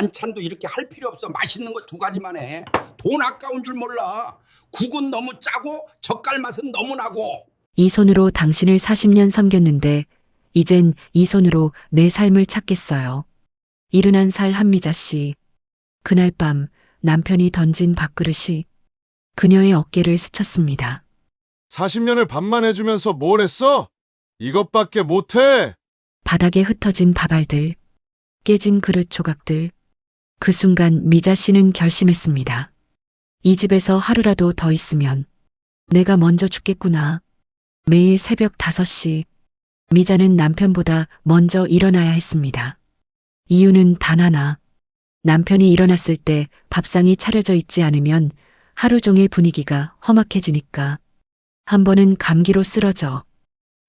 반찬도 이렇게 할 필요 없어. 맛있는 거 두 가지만 해. 돈 아까운 줄 몰라. 국은 너무 짜고 젓갈 맛은 너무 나고. 이 손으로 당신을 40년 섬겼는데 이젠 이 손으로 내 삶을 찾겠어요. 71살 한미자 씨. 그날 밤 남편이 던진 밥그릇이 그녀의 어깨를 스쳤습니다. 40년을 밥만 해주면서 뭘 했어? 이것밖에 못해. 바닥에 흩어진 밥알들, 깨진 그릇 조각들. 그 순간 미자 씨는 결심했습니다. 이 집에서 하루라도 더 있으면 내가 먼저 죽겠구나. 매일 새벽 5시 미자는 남편보다 먼저 일어나야 했습니다. 이유는 단 하나. 남편이 일어났을 때 밥상이 차려져 있지 않으면 하루 종일 분위기가 험악해지니까. 한 번은 감기로 쓰러져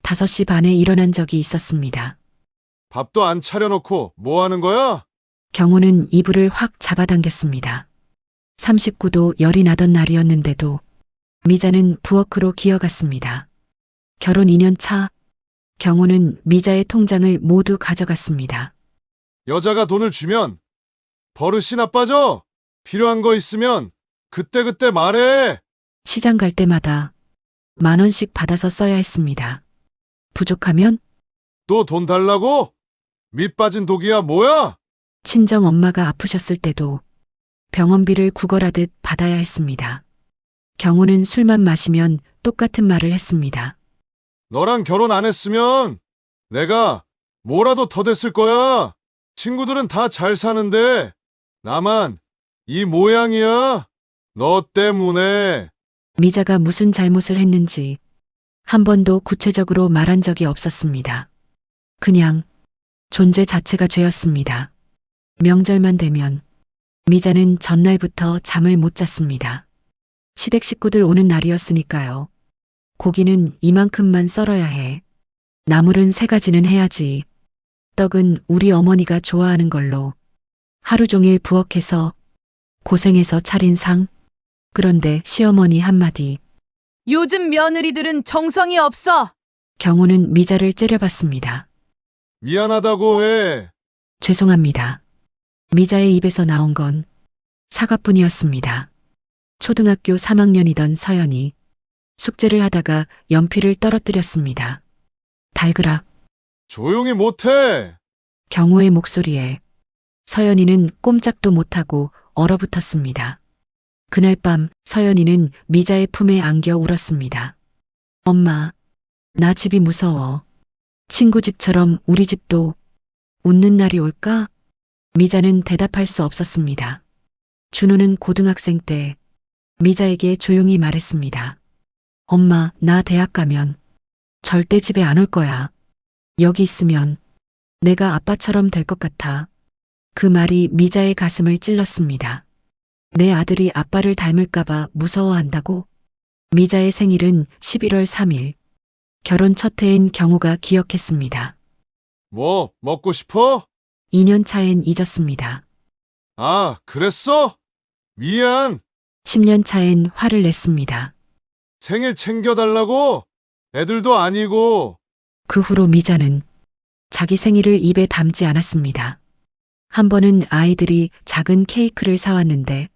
5시 반에 일어난 적이 있었습니다. 밥도 안 차려놓고 뭐 하는 거야? 경호는 이불을 확 잡아당겼습니다. 39도 열이 나던 날이었는데도 미자는 부엌으로 기어갔습니다. 결혼 2년 차, 경호는 미자의 통장을 모두 가져갔습니다. 여자가 돈을 주면 버릇이 나빠져. 필요한 거 있으면 그때그때 말해. 시장 갈 때마다 10,000원씩 받아서 써야 했습니다. 부족하면 또 돈 달라고? 밑 빠진 독이야 뭐야? 친정 엄마가 아프셨을 때도 병원비를 구걸하듯 받아야 했습니다. 경호는 술만 마시면 똑같은 말을 했습니다. 너랑 결혼 안 했으면 내가 뭐라도 더 됐을 거야. 친구들은 다 잘 사는데 나만 이 모양이야. 너 때문에. 미자가 무슨 잘못을 했는지 한 번도 구체적으로 말한 적이 없었습니다. 그냥 존재 자체가 죄였습니다. 명절만 되면 미자는 전날부터 잠을 못 잤습니다. 시댁 식구들 오는 날이었으니까요. 고기는 이만큼만 썰어야 해. 나물은 3가지는 해야지. 떡은 우리 어머니가 좋아하는 걸로. 하루 종일 부엌에서 고생해서 차린 상. 그런데 시어머니 한마디. 요즘 며느리들은 정성이 없어. 경호는 미자를 째려봤습니다. 미안하다고 해. 죄송합니다. 미자의 입에서 나온 건 사과뿐이었습니다. 초등학교 3학년이던 서연이 숙제를 하다가 연필을 떨어뜨렸습니다. 달그락. 조용히 못해. 경호의 목소리에 서연이는 꼼짝도 못하고 얼어붙었습니다. 그날 밤 서연이는 미자의 품에 안겨 울었습니다. 엄마, 나 집이 무서워. 친구 집처럼 우리 집도 웃는 날이 올까? 미자는 대답할 수 없었습니다. 준호는 고등학생 때 미자에게 조용히 말했습니다. 엄마, 나 대학 가면 절대 집에 안 올 거야. 여기 있으면 내가 아빠처럼 될 것 같아. 그 말이 미자의 가슴을 찔렀습니다. 내 아들이 아빠를 닮을까봐 무서워한다고? 미자의 생일은 11월 3일. 결혼 첫 해인 경호가 기억했습니다. 뭐 먹고 싶어? 2년 차엔 잊었습니다. 아, 그랬어? 미안. 10년 차엔 화를 냈습니다. 생일 챙겨달라고? 애들도 아니고. 그 후로 미자는 자기 생일을 입에 담지 않았습니다. 한 번은 아이들이 작은 케이크를 사왔는데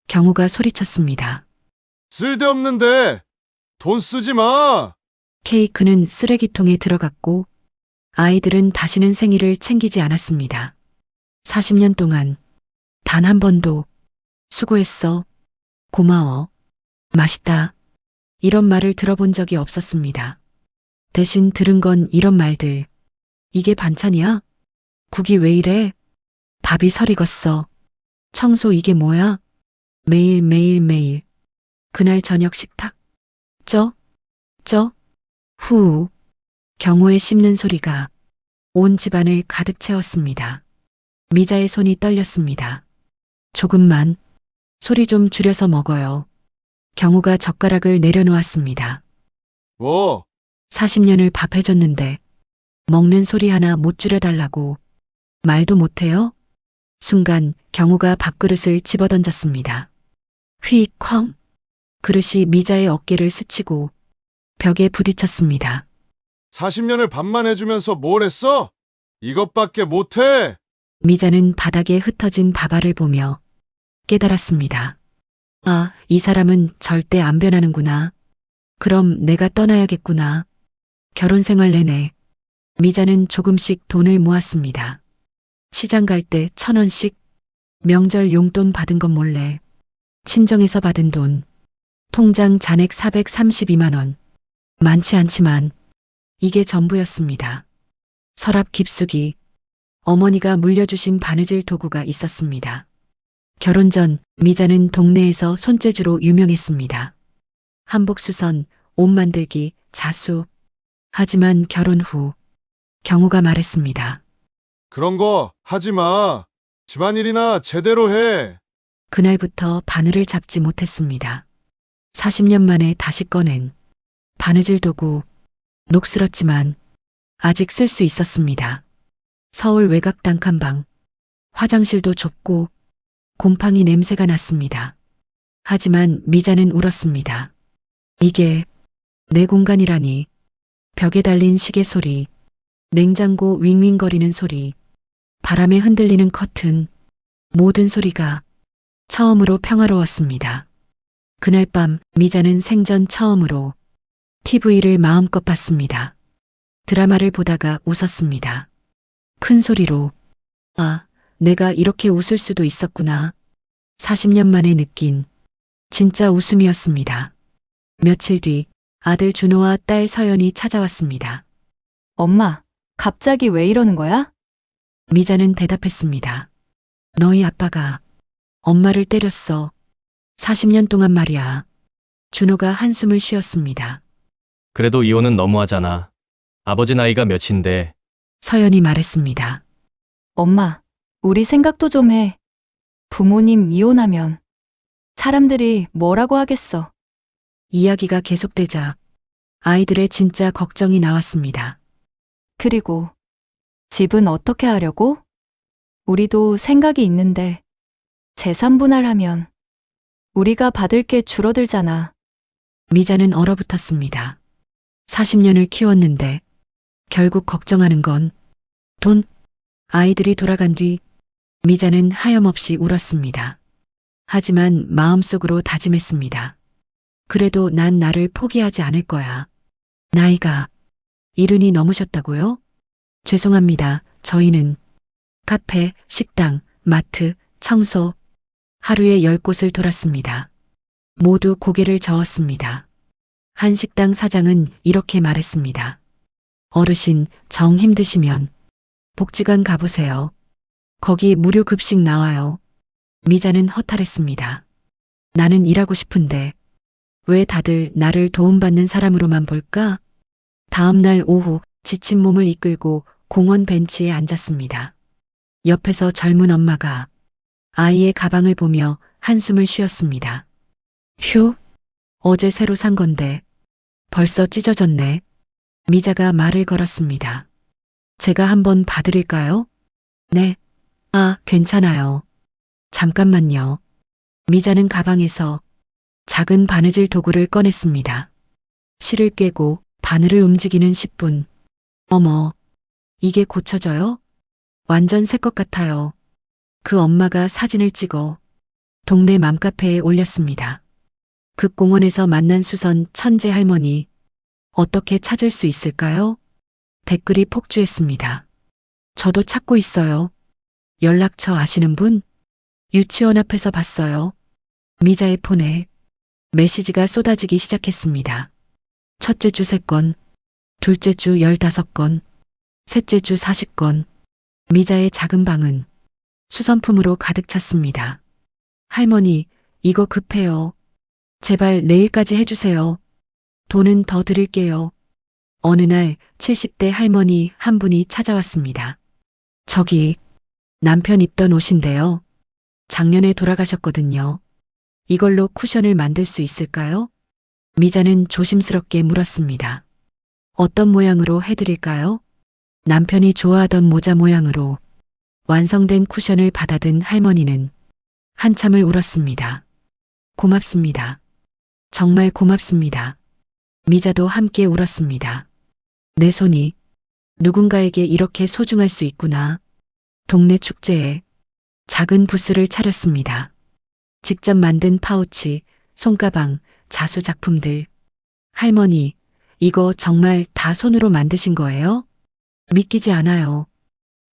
경호가 소리쳤습니다. 쓸데없는데 돈 쓰지 마. 케이크는 쓰레기통에 들어갔고 아이들은 다시는 생일을 챙기지 않았습니다. 40년 동안 단 한 번도 수고했어, 고마워, 맛있다 이런 말을 들어본 적이 없었습니다. 대신 들은 건 이런 말들. 이게 반찬이야? 국이 왜 이래? 밥이 설 익었어. 청소 이게 뭐야? 매일. 그날 저녁 식탁. 후. 경호의 씹는 소리가 온 집안을 가득 채웠습니다. 미자의 손이 떨렸습니다. 조금만. 소리 좀 줄여서 먹어요. 경호가 젓가락을 내려놓았습니다. 뭐? 40년을 밥 해줬는데 먹는 소리 하나 못 줄여달라고 말도 못해요? 순간 경호가 밥그릇을 집어던졌습니다. 휘쾅. 그릇이 미자의 어깨를 스치고 벽에 부딪혔습니다. 40년을 밥만 해주면서 뭘 했어? 이것밖에 못해. 미자는 바닥에 흩어진 밥알을 보며 깨달았습니다. 아, 이 사람은 절대 안 변하는구나. 그럼 내가 떠나야겠구나. 결혼 생활 내내 미자는 조금씩 돈을 모았습니다. 시장 갈 때 1,000원씩, 명절 용돈 받은 건 몰래, 친정에서 받은 돈, 통장 잔액 432만 원. 많지 않지만 이게 전부였습니다. 서랍 깊숙이 어머니가 물려주신 바느질 도구가 있었습니다. 결혼 전 미자는 동네에서 손재주로 유명했습니다. 한복수선, 옷 만들기, 자수. 하지만 결혼 후 경우가 말했습니다. 그런 거 하지 마. 집안일이나 제대로 해. 그날부터 바늘을 잡지 못했습니다. 40년 만에 다시 꺼낸 바느질 도구, 녹슬었지만 아직 쓸 수 있었습니다. 서울 외곽 단칸방, 화장실도 좁고 곰팡이 냄새가 났습니다. 하지만 미자는 울었습니다. 이게 내 공간이라니. 벽에 달린 시계 소리, 냉장고 윙윙거리는 소리, 바람에 흔들리는 커튼, 모든 소리가 처음으로 평화로웠습니다. 그날 밤 미자는 생전 처음으로 TV를 마음껏 봤습니다. 드라마를 보다가 웃었습니다. 큰 소리로, 아, 내가 이렇게 웃을 수도 있었구나. 40년 만에 느낀 진짜 웃음이었습니다. 며칠 뒤 아들 준호와 딸 서연이 찾아왔습니다. 엄마, 갑자기 왜 이러는 거야? 미자는 대답했습니다. 너희 아빠가 엄마를 때렸어. 40년 동안 말이야. 준호가 한숨을 쉬었습니다. 그래도 이혼은 너무하잖아. 아버지 나이가 몇인데. 서연이 말했습니다. 엄마, 우리 생각도 좀 해. 부모님 이혼하면 사람들이 뭐라고 하겠어. 이야기가 계속되자 아이들의 진짜 걱정이 나왔습니다. 그리고 집은 어떻게 하려고? 우리도 생각이 있는데 재산 분할하면 우리가 받을 게 줄어들잖아. 미자는 얼어붙었습니다. 40년을 키웠는데 결국 걱정하는 건 돈. 아이들이 돌아간 뒤 미자는 하염없이 울었습니다. 하지만 마음속으로 다짐했습니다. 그래도 난 나를 포기하지 않을 거야. 나이가 70이 넘으셨다고요? 죄송합니다. 저희는 카페, 식당, 마트, 청소, 하루에 10곳을 돌았습니다. 모두 고개를 저었습니다. 한 식당 사장은 이렇게 말했습니다. 어르신, 정 힘드시면 복지관 가보세요. 거기 무료 급식 나와요. 미자는 허탈했습니다. 나는 일하고 싶은데 왜 다들 나를 도움받는 사람으로만 볼까? 다음 날 오후 지친 몸을 이끌고 공원 벤치에 앉았습니다. 옆에서 젊은 엄마가 아이의 가방을 보며 한숨을 쉬었습니다. 휴, 어제 새로 산 건데 벌써 찢어졌네. 미자가 말을 걸었습니다. 제가 한번 봐드릴까요? 네. 아, 괜찮아요. 잠깐만요. 미자는 가방에서 작은 바느질 도구를 꺼냈습니다. 실을 꿰고 바늘을 움직이는 10분. 어머, 이게 고쳐져요? 완전 새 것 같아요. 그 엄마가 사진을 찍어 동네 맘카페에 올렸습니다. 극공원에서 만난 수선 천재 할머니. 어떻게 찾을 수 있을까요? 댓글이 폭주했습니다. 저도 찾고 있어요. 연락처 아시는 분? 유치원 앞에서 봤어요. 미자의 폰에 메시지가 쏟아지기 시작했습니다. 첫째 주 3건, 둘째 주 15건, 셋째 주 40건. 미자의 작은 방은 수선품으로 가득 찼습니다. 할머니, 이거 급해요. 제발 내일까지 해주세요. 돈은 더 드릴게요. 어느 날 70대 할머니 한 분이 찾아왔습니다. 저기, 남편 입던 옷인데요. 작년에 돌아가셨거든요. 이걸로 쿠션을 만들 수 있을까요? 미자는 조심스럽게 물었습니다. 어떤 모양으로 해드릴까요? 남편이 좋아하던 모자 모양으로 완성된 쿠션을 받아든 할머니는 한참을 울었습니다. 고맙습니다. 정말 고맙습니다. 미자도 함께 울었습니다. 내 손이 누군가에게 이렇게 소중할 수 있구나. 동네 축제에 작은 부스를 차렸습니다. 직접 만든 파우치, 손가방, 자수 작품들. 할머니, 이거 정말 다 손으로 만드신 거예요? 믿기지 않아요.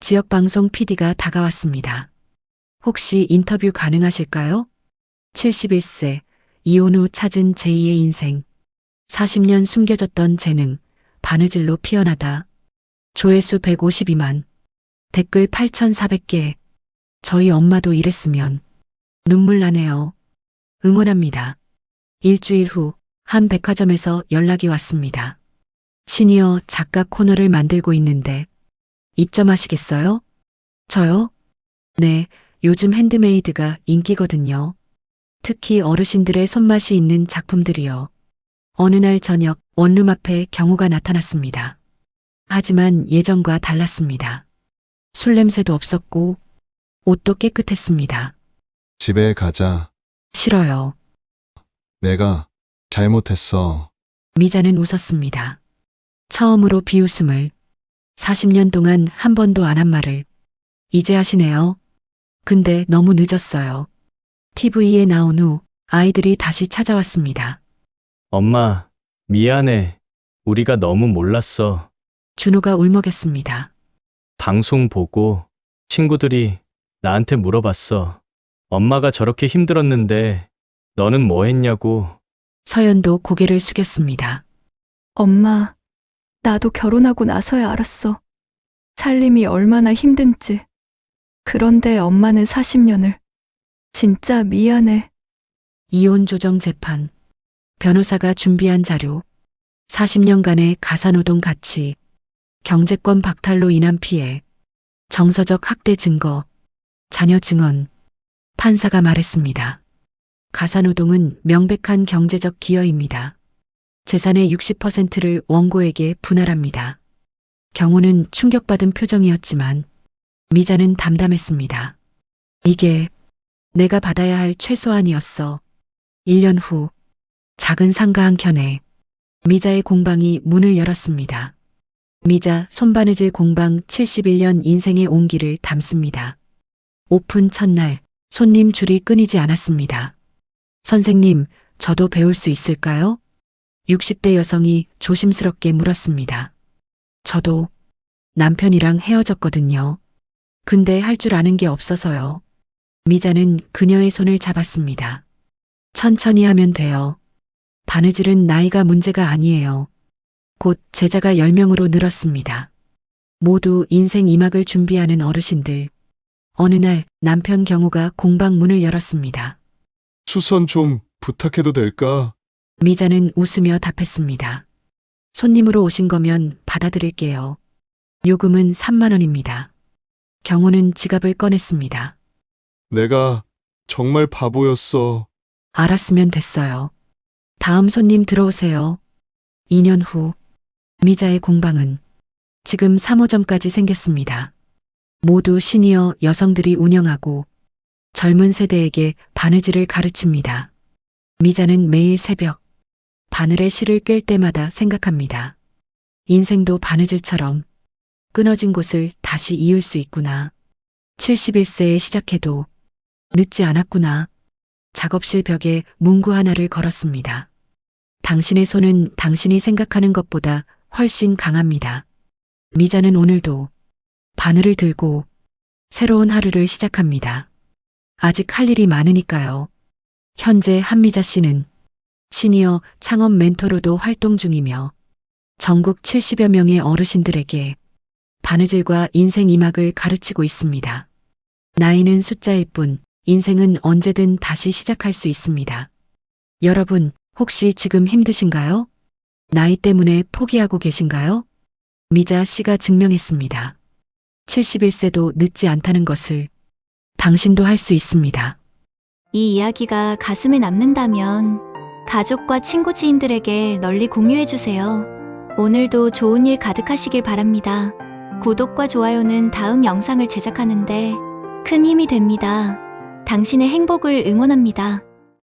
지역방송 PD가 다가왔습니다. 혹시 인터뷰 가능하실까요? 71세, 이혼 후 찾은 제2의 인생. 40년 숨겨졌던 재능, 바느질로 피어나다. 조회수 152만. 댓글 8,400개. 저희 엄마도 이랬으면. 눈물 나네요. 응원합니다. 일주일 후 한 백화점에서 연락이 왔습니다. 시니어 작가 코너를 만들고 있는데 입점하시겠어요? 저요? 네, 요즘 핸드메이드가 인기거든요. 특히 어르신들의 손맛이 있는 작품들이요. 어느 날 저녁 원룸 앞에 경호가 나타났습니다. 하지만 예전과 달랐습니다. 술 냄새도 없었고 옷도 깨끗했습니다. 집에 가자. 싫어요. 내가 잘못했어. 미자는 웃었습니다. 처음으로 비웃음을. 40년 동안 한 번도 안 한 말을 이제 하시네요. 근데 너무 늦었어요. TV에 나온 후 아이들이 다시 찾아왔습니다. 엄마, 미안해. 우리가 너무 몰랐어. 준호가 울먹였습니다. 방송 보고 친구들이 나한테 물어봤어. 엄마가 저렇게 힘들었는데 너는 뭐 했냐고. 서연도 고개를 숙였습니다. 엄마, 나도 결혼하고 나서야 알았어. 살림이 얼마나 힘든지. 그런데 엄마는 40년을. 진짜 미안해. 이혼 조정 재판. 변호사가 준비한 자료. 40년간의 가사노동 가치. 경제권 박탈로 인한 피해. 정서적 학대 증거. 자녀 증언. 판사가 말했습니다. 가사노동은 명백한 경제적 기여입니다. 재산의 60%를 원고에게 분할합니다. 경호는 충격받은 표정이었지만 미자는 담담했습니다. 이게 내가 받아야 할 최소한이었어. 1년 후 작은 상가 한 켠에 미자의 공방이 문을 열었습니다. 미자 손바느질 공방 71년 인생의 온기를 담습니다. 오픈 첫날 손님 줄이 끊이지 않았습니다. 선생님, 저도 배울 수 있을까요? 60대 여성이 조심스럽게 물었습니다. 저도 남편이랑 헤어졌거든요. 근데 할 줄 아는 게 없어서요. 미자는 그녀의 손을 잡았습니다. 천천히 하면 돼요. 바느질은 나이가 문제가 아니에요. 곧 제자가 10명으로 늘었습니다. 모두 인생 2막을 준비하는 어르신들. 어느 날 남편 경호가 공방 문을 열었습니다. 추선 좀 부탁해도 될까? 미자는 웃으며 답했습니다. 손님으로 오신 거면 받아드릴게요. 요금은 3만 원입니다. 경호는 지갑을 꺼냈습니다. 내가 정말 바보였어. 알았으면 됐어요. 다음 손님 들어오세요. 2년 후 미자의 공방은 지금 3호점까지 생겼습니다. 모두 시니어 여성들이 운영하고 젊은 세대에게 바느질을 가르칩니다. 미자는 매일 새벽 바늘에 실을 꿰을 때마다 생각합니다. 인생도 바느질처럼 끊어진 곳을 다시 이을 수 있구나. 71세에 시작해도 늦지 않았구나. 작업실 벽에 문구 하나를 걸었습니다. 당신의 손은 당신이 생각하는 것보다 훨씬 강합니다. 미자는 오늘도 바늘을 들고 새로운 하루를 시작합니다. 아직 할 일이 많으니까요. 현재 한미자 씨는 시니어 창업 멘토로도 활동 중이며 전국 70여 명의 어르신들에게 바느질과 인생 2막을 가르치고 있습니다. 나이는 숫자일 뿐 인생은 언제든 다시 시작할 수 있습니다. 여러분, 혹시 지금 힘드신가요? 나이 때문에 포기하고 계신가요? 미자 씨가 증명했습니다. 71세도 늦지 않다는 것을 당신도 할 수 있습니다. 이 이야기가 가슴에 남는다면 가족과 친구 지인들에게 널리 공유해주세요. 오늘도 좋은 일 가득하시길 바랍니다. 구독과 좋아요는 다음 영상을 제작하는데 큰 힘이 됩니다. 당신의 행복을 응원합니다.